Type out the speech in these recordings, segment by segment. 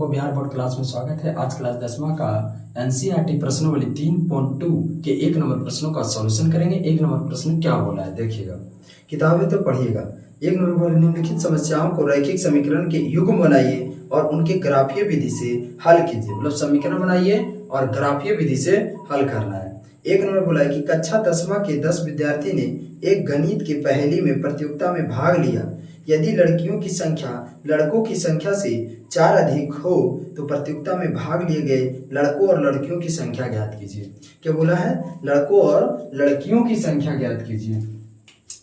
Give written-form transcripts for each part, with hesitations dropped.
सबको Bihar board class में स्वागत है। आज क्लास 10वां का एनसीईआरटी प्रश्नावली 3.2 के 1 नंबर प्रश्नों का सॉल्यूशन करेंगे। 1 नंबर प्रश्न क्या बोला है देखिएगा, किताबें तो पढ़िएगा। 1 नंबर पर निम्नलिखित समस्याओं को रैखिक समीकरण के युग्म बनाइए और उनके ग्राफीय विधि से हल कीजिए। मतलब समीकरण बनाइए और ग्राफीय विधि से हल करना है। 1 नंबर बोला है कि कक्षा 10वां के 10 विद्यार्थी ने एक गणित की पहेली में प्रतियोगिता में भाग लिया। यदि लड़कियों की संख्या लड़कों की संख्या से 4 अधिक हो तो प्रतियोगिता में भाग लिए गए लड़कों और लड़कियों की संख्या ज्ञात कीजिए। क्या बोला है? लड़कों और लड़कियों की संख्या ज्ञात कीजिए।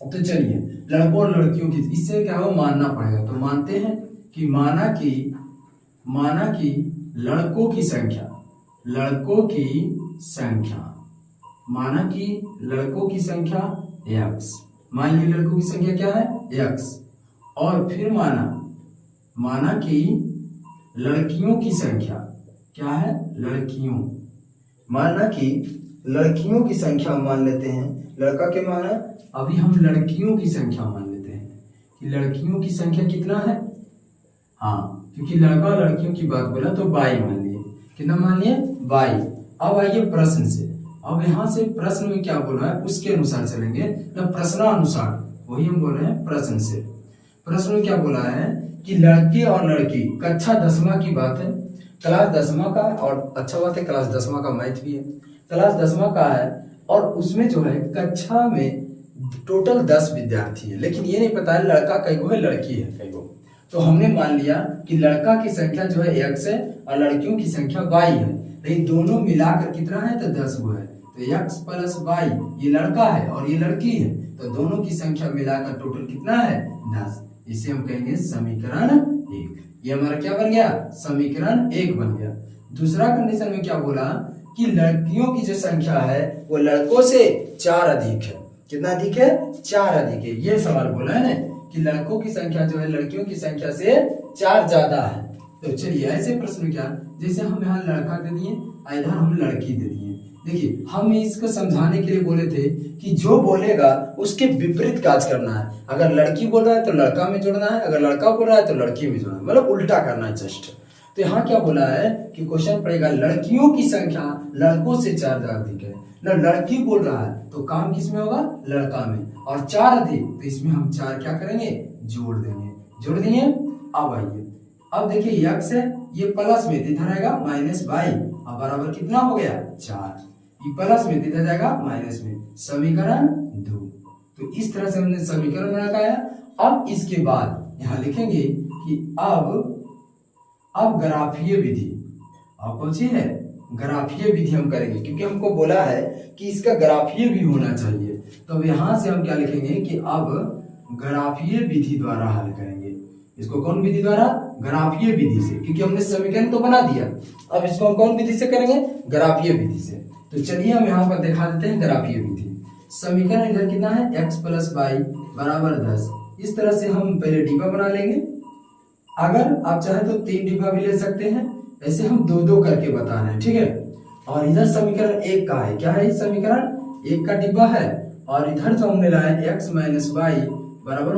तो चलिए लड़कों और लड़कियों की, इससे क्या हो मानना पड़ेगा। तो मानते हैं कि माना कि लड़कों की संख्या माना कि लड़कों की संख्या x, मान लीजिए लड़कों की संख्या क्या है x, और फिर माना कि लड़कियों की संख्या क्या है माना कि लड़कियों की संख्या मान लेते हैं। लड़का के माना, अभी हम लड़कियों की संख्या मान लेते हैं कि लड़कियों की संख्या कितना है। हाँ, क्योंकि लड़का और लड़कियों की बात बोला तो 22 मान लिए। कितना मान लिए? 22। अब आइए प्रश्न से। अब यहाँ से प्रश्न में क्या बोल रहा है उसके अनुसार चलेंगे, ना प्रश्नानुसार, वही हम बोल रहे हैं प्रश्न से। प्रश्न में क्या बोला है कि लड़के और लड़की, कक्षा 10वां की बात है, क्लास 10वां का, और अच्छा बात है क्लास 10वां का मैथ भी है, क्लास 10वां का है। और उसमें जो है कक्षा में टोटल 10 विद्यार्थी है, लेकिन ये नहीं पता है लड़का कई गो है लड़की है कई गो। तो हमने मान लिया कि लड़का की संख्या जो है x है और लड़कियों की संख्या y है, लेकिन दोनों मिलाकर कितना है तो 10 गो है। तो x + y, ये लड़का है और ये लड़की है, तो दोनों की संख्या मिलाकर टोटल कितना है 10। इसे हम कहेंगे समीकरण 1। ये हमारा क्या बन गया? समीकरण 1 बन गया। दूसरा कंडीशन में क्या बोला कि लड़कियों की जो संख्या है वो लड़कों से 4 अधिक है। कितना अधिक है? 4 अधिक है। ये सवाल बोला है ना कि लड़कों की संख्या जो है लड़कियों की संख्या से 4 ज्यादा है। तो चलिए ऐसे प्रश्न क्या, जैसे हम यहाँ लड़का दे दिए, इधर हम लड़की दे दिए। देखिए हम इसको समझाने के लिए बोले थे कि जो बोलेगा उसके विपरीत काज करना है। अगर लड़की बोल रहा है तो लड़का में जोड़ना है, अगर लड़का बोल रहा है तो लड़की में जोड़ना है, मतलब उल्टा करना है जस्ट। तो यहाँ क्या बोला है कि क्वेश्चन पड़ेगा लड़कियों की संख्या लड़कों से 4 ज्यादा अधिक है। लड़की बोल रहा है तो काम किसमें होगा? लड़का में। और 4 अधिक, तो इसमें हम 4 क्या करेंगे? जोड़ देंगे। जोड़ दिए। अब आइए, अब देखिए x है, ये प्लस में इधर आएगा -y, अब बराबर कितना हो गया? 4। ये प्लस में इधर जाएगा माइनस में, समीकरण 2। तो इस तरह से हमने समीकरण बनाया। अब इसके बाद यहाँ लिखेंगे कि अब ग्राफीय विधि, अब कौन सी है? ग्राफीय विधि हम करेंगे, क्योंकि हमको बोला है कि इसका ग्राफीय भी होना चाहिए। तो अब यहाँ से हम क्या लिखेंगे कि अब ग्राफीय विधि द्वारा हल करेंगे। इसको कौन विधि द्वारा? ग्राफीय विधि से, क्योंकि हमने समीकरण तो बना दिया। अब इसको हम कौन विधि से करेंगे? ग्राफीय विधि से। तो चलिए हम यहाँ पर दिखा देते हैं ग्राफीय विधि। समीकरण इधर कितना है? x + y = 10। इस तरह से हम पहले डिब्बा बना लेंगे। अगर आप चाहे तो 3 डिब्बा भी ले सकते हैं, ऐसे हम 2-2 करके बता रहे हैं, ठीक है। और इधर समीकरण 1 का है, क्या है? समीकरण 1 का डिब्बा है। और इधर जो हमने लाया x - y =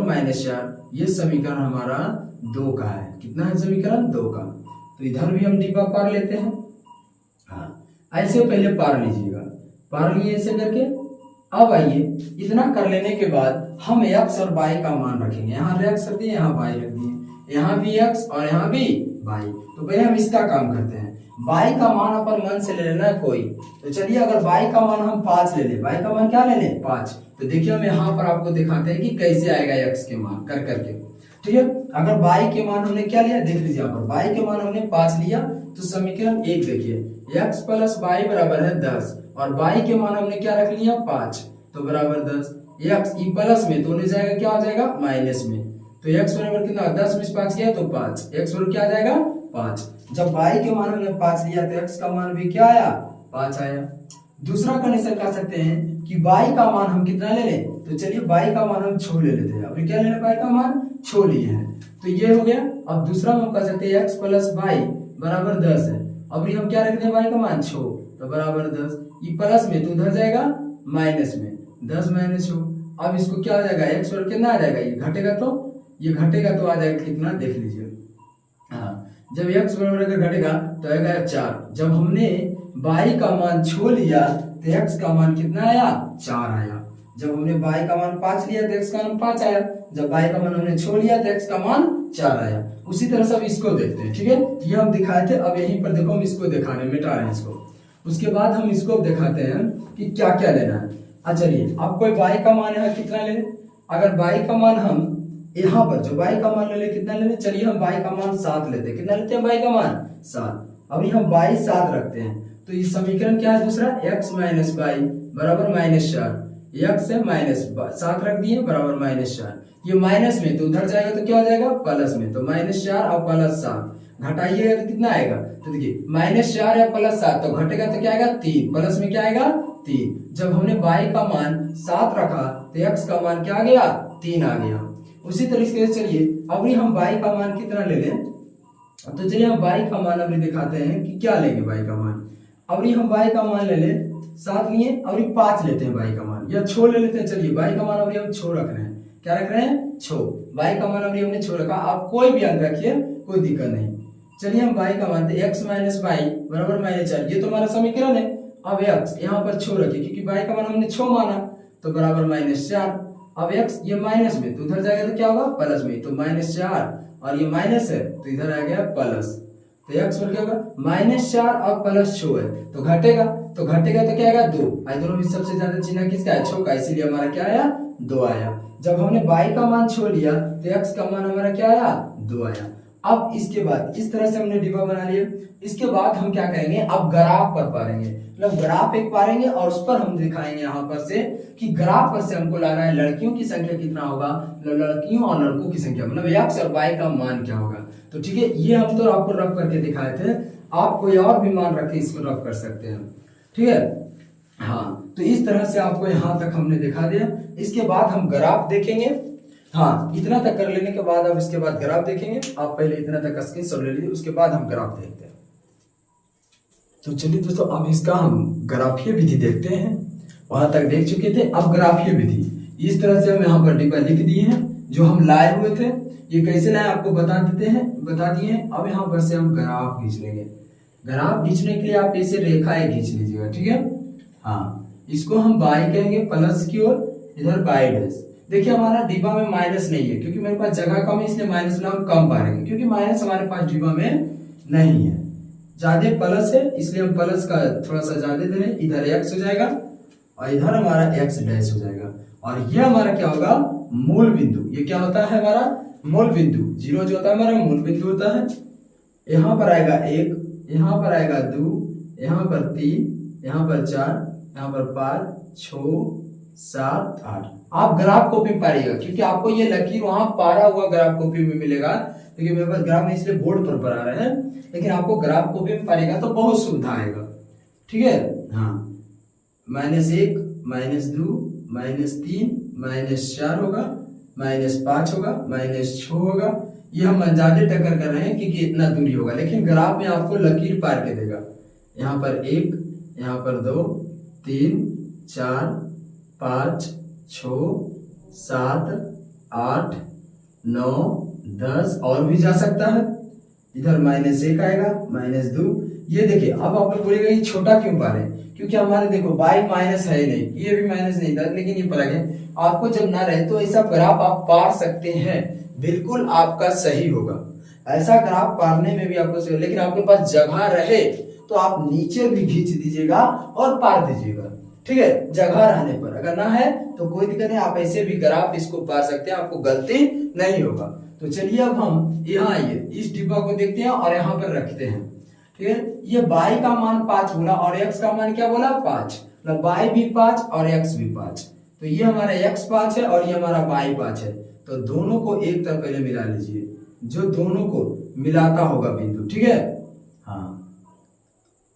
-4, ये समीकरण हमारा 2 का है। कितना है समीकरण? 2 का। तो इधर भी हम डिब्बा पार लेते हैं। हाँ, ऐसे पहले पार लीजिएगा, पार लिए ऐसे करके। अब आइए, इतना कर लेने के बाद हम x और y का मान रखेंगे। यहाँ x रख दिए, यहाँ y रख दिए, यहाँ भी x और यहाँ भी y। तो पहले हम इसका काम करते हैं। y का मान अपन मन से ले लेना है कोई। तो चलिए अगर y का मान हम 5 ले ले, y का मान क्या ले ले? 5। तो देखिए हम यहाँ पर आपको दिखाते हैं कि कैसे आएगा x के मान कर करके, ठीक है। अगर y के मान हमने क्या लिया, देख लीजिए यहाँ पर y के मान हमने 5 लिया, तो समीकरण 1 देखिए x + y = 10 और y के मान हमने क्या रख लिया? 5, तो बराबर 10। x ई प्लस में तो जाएगा, क्या हो जाएगा? माइनस में। तो x बराबर कितना? 10 में 5 किया तो 5, x बराबर क्या आ जाएगा? 5। जब y के मान हमने 5 लिया तो x का मान भी क्या आया? 5 आया। दूसरा कंडीशन कर सकते हैं कि y का मान हम कितना ले लें, तो चलिए y का मान हम 6 ले लेते हैं। अभी क्या लेना? y का मान 6 लिए हैं, तो ये हो गया। अब दूसरा हम कर सकते हैं x + y = 10 है। अभी हम क्या रखते हैं? y का मान 6, तो बराबर 10। ये प्लस में तो उधर जाएगा माइनस में, 10 - 6। अब इसको क्या आ जाएगा? x और कितना आ जाएगा? ये घटेगा तो आ जाएगा कितना? देख लीजिए। हाँ, जब x बराबर अगर घटेगा तो आएगा 4। जब हमने y का मान छो लिया तो x का मान कितना आया? 4 आया। जब हमने y का मान 5 लिया तो x का मान 5 आया। जब y का मान हमने छो लिया तो x का मान 4 आया। उसी तरह से अब इसको देखते हैं, ठीक है। ये हम दिखाए थे, अब यहीं पर देखो हम इसको दिखाने मिटा रहे हैं इसको। उसके बाद हम इसको दिखाते हैं कि क्या क्या लेना है। अच्छा चलिए, अब कोई y का मान है कितना ले? अगर y का मान हम यहाँ पर जो y का मान ले कितना ले? चलिए हम y का मान 7 लेते हैं। कितना लेते हैं y का मान? 7। अभी हम y 7 रखते हैं तो ये समीकरण क्या है? दूसरा x माइनस y बराबर -4। x है -7 रख दिए बराबर -4। ये माइनस में तो उधर जाएगा तो क्या हो जाएगा? प्लस में। तो -4 और +7 घटाइएगा तो कितना आएगा? तो देखिए -4 या +7 तो घटेगा तो क्या आएगा? 3। प्लस में क्या आएगा? 3। जब हमने y का मान 7 रखा तो x का मान क्या आ गया? 3 आ गया। उसी तरीके से चलिए अभी हम y का मान कितना ले लें? तो चलिए हम y का मान अभी दिखाते हैं कि क्या लेंगे y का मान। अभी हम y का मान ले लें 7 लिए, अभी 5 लेते हैं y का मान, या छो ले लेते हैं। चलिए y का मान अभी हम छो रख रहे हैं। क्या रख रहे हैं? छो। y का मान अभी हमने छो रखा। आप कोई भी अंक रखिए, कोई दिक्कत नहीं। चलिए हम y का मान x माइनस y बराबर -4, ये तो हमारा समीकरण है। अब x यहाँ पर छो रखिए क्योंकि y का मान हमने छो माना तो बराबर -4। अब x ये माइनस में तो उधर जाएगा तो क्या होगा? प्लस में। तो -4 और ये माइनस है तो इधर आ गया प्लस। तो x पर क्या होगा? -4 और +6 है तो घटेगा। तो घटेगा तो क्या आएगा? 2। आई दोनों में सबसे ज्यादा चिन्ह किसका है? छो का, इसीलिए हमारा क्या आया? 2 आया। जब हमने y का मान छो लिया तो x का मान हमारा क्या आया? 2 आया। अब इसके बाद इस तरह से हमने डिब्बा बना लिया। इसके बाद हम क्या करेंगे? अब ग्राफ पर पारेंगे, मतलब ग्राफ एक पारेंगे और उस पर हम दिखाएंगे यहाँ पर से कि ग्राफ पर से हमको लाना है लड़कियों की संख्या कितना होगा, लड़कियों और लड़कों की संख्या, मतलब x और y का मान क्या होगा। तो ठीक है, ये हम तो आपको रफ करके दिखाए थे। आप कोई और भी मान रखे इसको रफ कर सकते हैं, ठीक है। हाँ, तो इस तरह से आपको यहाँ तक हमने दिखा दिया। इसके बाद हम ग्राफ देखेंगे। हाँ, इतना तक कर लेने के बाद अब इसके बाद ग्राफ देखेंगे। आप पहले इतना तक स्क्रीनशॉट ले लीजिए, उसके बाद हम ग्राफ देखते हैं। तो चलिए दोस्तों, अब इसका हम ग्राफीय विधि देखते हैं। वहां तक देख चुके थे, अब ग्राफीय विधि इस तरह से हम यहाँ पर डिब्बा लिख दिए हैं जो हम लाए हुए थे। ये कैसे लाए आपको बता दिए हैं। अब यहाँ पर से हम ग्राफ खींच लेंगे। ग्राफ खींचने के लिए आप ऐसे रेखाएं खींच लीजिएगा, ठीक है। हाँ, इसको हम बाई कहेंगे प्लस की ओर, इधर बाई डैश। देखिए हमारा डिब्बा में माइनस नहीं है क्योंकि मेरे पास जगह कम है, इसलिए माइनस में हम कम पाएंगे क्योंकि माइनस हमारे पास डिब्बा में नहीं है। ज्यादा प्लस है इसलिए हम प्लस का थोड़ा सा ज्यादा दे रहे हैं। इधर x हो जाएगा और इधर हमारा x डैश हो जाएगा। और ये हमारा क्या होगा? मूल बिंदु। ये क्या होता है? हमारा मूल बिंदु। 0 जो होता है हमारा मूल बिंदु होता है। यहाँ पर आएगा 1, यहाँ पर आएगा 2, यहाँ पर 3, यहाँ पर 4, यहाँ पर 5, 6, 7, 8। आप ग्राफ कॉपी में पाइएगा क्योंकि आपको ये लकीर वहां पारा हुआ ग्राफ कॉपी में मिलेगा, क्योंकि मेरे पास ग्राफ नहीं इसलिए बोर्ड पर पढ़ा रहे हैं, लेकिन आपको ग्राफ कॉपी में पारेगा तो बहुत सुविधा आएगा, ठीक है। हाँ, -1, -2, -3, -4 होगा, -5 होगा, -6 होगा। ये हम अंदाजे टक्कर कर रहे हैं क्योंकि इतना दूरी होगा, लेकिन ग्राफ में आपको लकीर पार के देगा। यहाँ पर 1, यहाँ पर 2, 3, 4, 5, 6, 7, 8, 9, 10 और भी जा सकता है। इधर -1 आएगा, -2। ये देखिए, अब आप लोग बोलेगा ये छोटा क्यों पा रहे हैं? क्योंकि हमारे देखो y माइनस है ही नहीं, ये भी माइनस नहीं था, लेकिन ये प्लस है। आपको जब ना रहे तो ऐसा ग्राफ आप पार सकते हैं, बिल्कुल आपका सही होगा। ऐसा ग्राफ पारने में भी आपको सही, लेकिन आपके पास जगह रहे तो आप नीचे भी खींच दीजिएगा और पार दीजिएगा, ठीक है। जगह रहने पर, अगर ना है तो कोई दिक्कत नहीं, आप ऐसे भी ग्राफ इसको पार सकते हैं, आपको गलती नहीं होगा। तो चलिए अब हम यहाँ आइए, इस डिब्बा को देखते हैं और यहाँ पर रखते हैं, ठीक है। ये y का मान 5 बोला और x का मान क्या बोला? 5, मतलब y भी 5 और x भी 5। तो ये हमारा x 5 है और ये हमारा y 5 है। तो दोनों को एक तरफ पहले मिला लीजिए, जो दोनों को मिलाता होगा बिंदु, ठीक है। हाँ,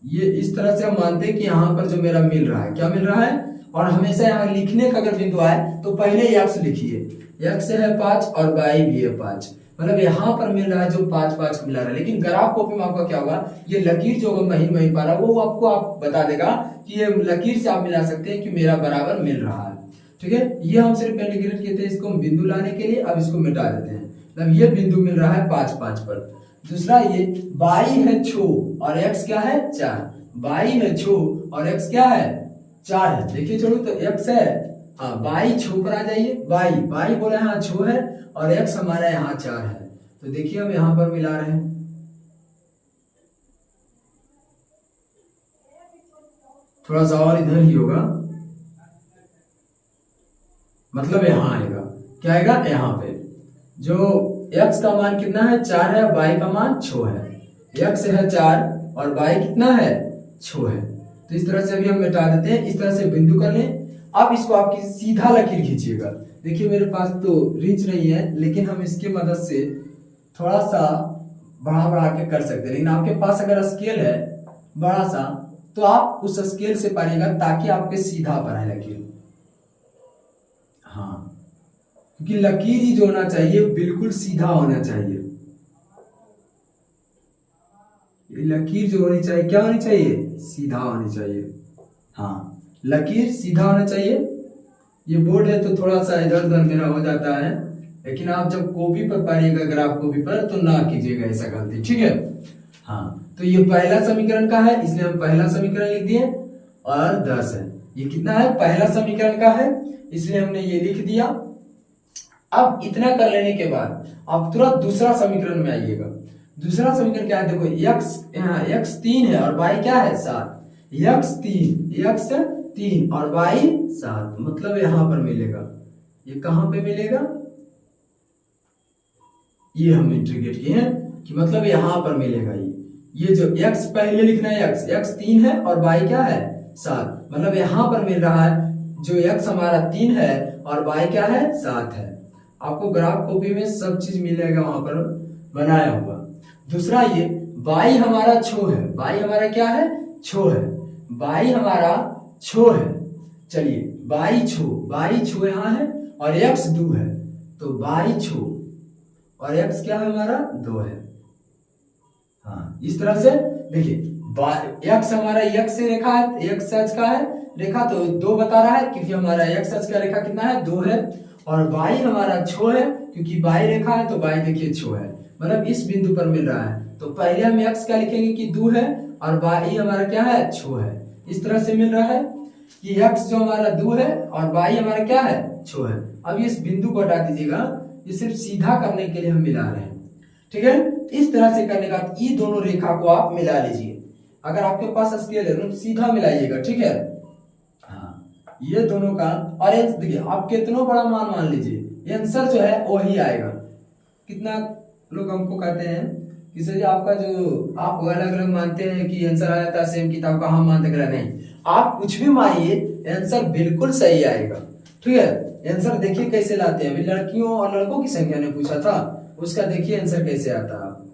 ये इस तरह से हम मानते हैं कि यहाँ पर जो मेरा मिल रहा है, क्या मिल रहा है। और हमेशा यहाँ लिखने का अगर बिंदु आए तो पहले x लिखिए, x है 5 और y भी है 5, मतलब यहाँ पर मिल रहा है जो 5 5 मिला रहा है। लेकिन ग्राफ कॉपी में आपका क्या होगा? ये लकीर जो महीन महीन पा रहा है वो आपको आप बता देगा कि ये लकीर से आप मिला सकते हैं कि मेरा बराबर मिल रहा है, ठीक है। ये हम सिर्फ इंटीग्रेट किए थे इसको हम बिंदु लाने के लिए। अब इसको मिटा देते हैं, मतलब ये बिंदु मिल रहा है 5 5 पर, दूसरा ये बाई है 6 और x क्या है 4, बाई है 6 और x क्या है 4 है। देखिए छोड़ो तो x है, हाँ बाई 6 पर आ जाइए, बाई बाई बोले हाँ 6 है और x हमारा यहाँ 4 है। तो देखिए हम यहाँ पर मिला रहे हैं, थोड़ा सा और इधर ही होगा, मतलब यहाँ आएगा, क्या आएगा यहाँ पे, जो x का मान कितना है 4 है, y का मान 6 है, x है 4 और y कितना है 6 है। तो इस तरह से अभी हम मिटा देते हैं, इस तरह से बिंदु कर लें। अब इसको आपकी सीधा लकीर खींचिएगा। देखिए मेरे पास तो रिंच नहीं है, लेकिन हम इसकी मदद से थोड़ा सा बढ़ा के कर सकते हैं, लेकिन आपके पास अगर स्केल है बड़ा सा तो आप उस स्केल से पारिएगा ताकि आपके सीधा पर आए लकीर। हाँ, क्योंकि लकीर ही जो होना चाहिए बिल्कुल सीधा होना चाहिए। लकीर जो होनी चाहिए क्या होनी चाहिए, सीधा होनी चाहिए। हाँ, लकीर सीधा होना चाहिए। ये बोर्ड है तो थोड़ा सा इधर उधर मेरा हो जाता है, लेकिन आप जब कॉपी पर पारिएगा, ग्राफ कॉपी पर, तो ना कीजिएगा ऐसा गलती, ठीक है। हाँ, तो ये पहला समीकरण का है, इसलिए हम पहला समीकरण लिख दिए और 10 है। ये कितना है, पहला समीकरण का है, इसलिए हमने ये लिख दिया। अब इतना कर लेने के बाद आप तुरंत दूसरा समीकरण में आइएगा। दूसरा समीकरण क्या है, देखो x 3 है और y क्या है 7, x 3 और y 7, मतलब यहाँ पर मिलेगा। ये कहाँ पे मिलेगा, ये हम इंटीग्रेट किए हैं कि मतलब यहाँ पर मिलेगा। ये जो x पहले लिखना है, x 3 है और y क्या है 7, मतलब यहाँ पर मिल रहा है जो x हमारा 3 है और y क्या है 7 है। आपको ग्राफ कॉपी में सब चीज मिलेगा वहां पर बनाया हुआ। दूसरा ये y हमारा 6 है, y हमारा क्या है 6 है, y हमारा 6 है। चलिए y 6 यहाँ है और x 2 है, तो y 6 और x क्या है हमारा 2 है। हाँ, इस तरह से देखिए x हमारा x से रेखा है, x अक्ष का है रेखा, तो 2 बता रहा है क्योंकि हमारा x अक्ष का रेखा कितना है 2 है, और y हमारा 6 है क्योंकि y रेखा है तो y देखिए 6 है, मतलब इस बिंदु पर मिल रहा है। तो पहले हम x क्या लिखेंगे कि 2 है और y हमारा क्या है 6 है। इस तरह से मिल रहा है कि x जो हमारा 2 है और y हमारा क्या है 6 है। अब इस बिंदु को हटा दीजिएगा, ये सिर्फ सीधा करने के लिए हम मिला रहे हैं, ठीक है। इस तरह से करने का ये दोनों रेखा को आप मिला लीजिए। अगर आपके पास स्केल है तो सीधा मिलाइएगा, ठीक है। हाँ, ये दोनों का, और देखिए आप कितना बड़ा मान लीजिए, आंसर जो है वही आएगा। कितना लोग हमको कहते हैं कि सर आपका जो आप अलग अलग मानते हैं कि आंसर आ जाता है सेम किताब का, हम मानते हैं नहीं, आप कुछ भी मानिए आंसर बिल्कुल सही आएगा, ठीक है। आंसर देखिए कैसे लाते हैं, अभी लड़कियों और लड़कों की संख्या ने पूछा था, उसका देखिए आंसर कैसे आता है।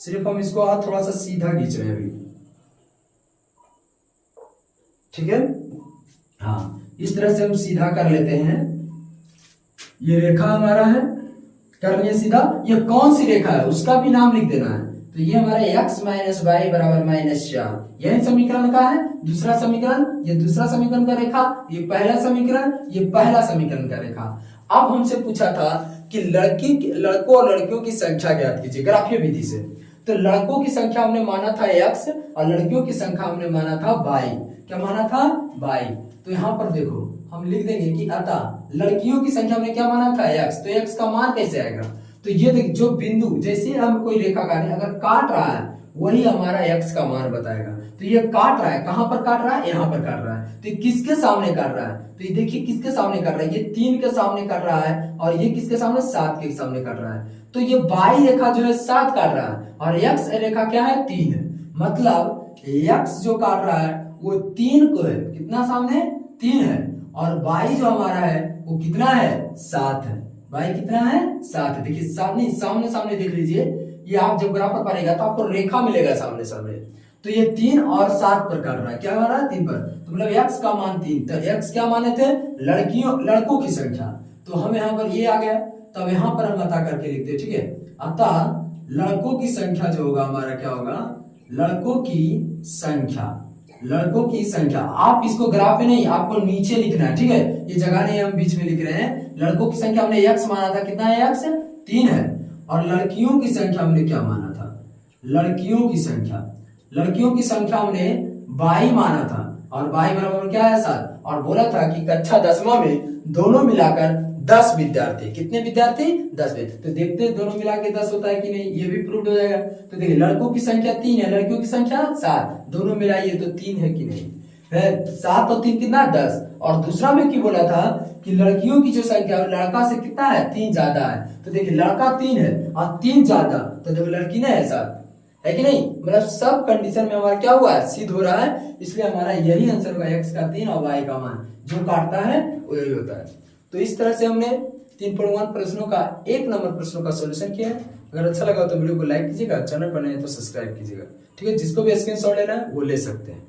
सिर्फ हम इसको आज थोड़ा सा सीधा खींच रहे हैं अभी, ठीक है। हाँ, इस तरह से हम सीधा कर लेते हैं। ये रेखा हमारा है, कर लिए सीधा। ये कौन सी रेखा है उसका भी नाम लिख देना है। तो ये हमारे x माइनस वाई बराबर -4, यही समीकरण का है। दूसरा समीकरण, ये दूसरा समीकरण का रेखा, ये पहला समीकरण, ये पहला समीकरण का रेखा। अब हमसे पूछा था कि लड़कों और लड़कियों की संख्या ज्ञात कीजिए ग्राफीय विधि से। तो लड़कों की संख्या हमने माना था x और लड़कियों की संख्या हमने माना था y। क्या माना था y। तो यहाँ पर देखो हम लिख देंगे कि अतः लड़कियों की संख्या हमने क्या माना था x, तो x का मान कैसे आएगा। तो ये देख जो बिंदु, जैसे हम कोई रेखा काटे अगर काट रहा है वही हमारा x का मान बताएगा। तो ये काट रहा है, कहां पर काट रहा है, यहाँ पर काट रहा है। तो ये किसके सामने काट रहा है, तो ये देखिए किसके सामने काट रहा है, ये 3 के सामने काट रहा है और ये किसके सामने 7 के सामने काट रहा है। तो ये y रेखा जो है 7 काट रहा है और x रेखा क्या है 3 है, मतलब x जो काट रहा है वो 3 को है, कितना सामने 3 है, और y जो हमारा है वो कितना है 7 है। y कितना है 7 है। देखिए सामने सामने देख लीजिए, ये आप जब ग्राफ पर पढ़ेगा तो आपको रेखा मिलेगा सामने सामने। तो ये 3 और 7 पर काट रहा है, क्या हो रहा है 3 पर, तो मतलब x का मान 3। तो x क्या माने थे, लड़कों की संख्या। तो हम यहाँ पर ये आ गया, तब यहाँ पर हम अतः करके लिखते हैं, ठीक है। अतः लड़कों की संख्या जो होगा हमारा क्या होगा, लड़कों की संख्या, लड़कों की संख्या। आप इसको ग्राफ में नहीं, आपको नीचे लिखना है, ठीक है। ये जगह नहीं हम बीच में लिख रहे हैं। लड़कों की संख्या हमने x माना था, कितना है x 3 है, और लड़कियों की संख्या हमने क्या माना था, लड़कियों की संख्या हमने 22 माना था, और 22 बराबर क्या है 7, और बोला था कि कक्षा 10वां में दोनों मिलाकर 10 विद्यार्थी, कितने विद्यार्थी 10 विद्यार्थी। तो देखते हैं दोनों मिला के 10 होता है कि नहीं, ये भी प्रूव हो जाएगा। तो देखिए लड़कों की संख्या 3 है, लड़कियों की संख्या 7, दोनों मिलाइए तो 3 है कि नहीं, है 7 और 3 कितना 10। और दूसरा में क्या बोला था कि लड़कियों की जो संख्या लड़का से कितना है 3 ज्यादा है। तो देखिए लड़का 3 है और 3 ज्यादा, तो देखो लड़की ना है 7, है कि नहीं। मतलब सब कंडीशन में हमारा क्या हुआ है, सिद्ध हो रहा है। इसलिए हमारा यही आंसर होगा, x का 3 और y का मान जो काटता है वो यही होता है। तो इस तरह से हमने 3.1 प्रश्नों का 1 नंबर प्रश्नों का सॉल्यूशन किया है। अगर अच्छा लगा तो वीडियो को लाइक कीजिएगा, चैनल पर नए तो सब्सक्राइब कीजिएगा। ठीक है, जिसको भी स्क्रीनशॉट लेना है वो ले सकते हैं।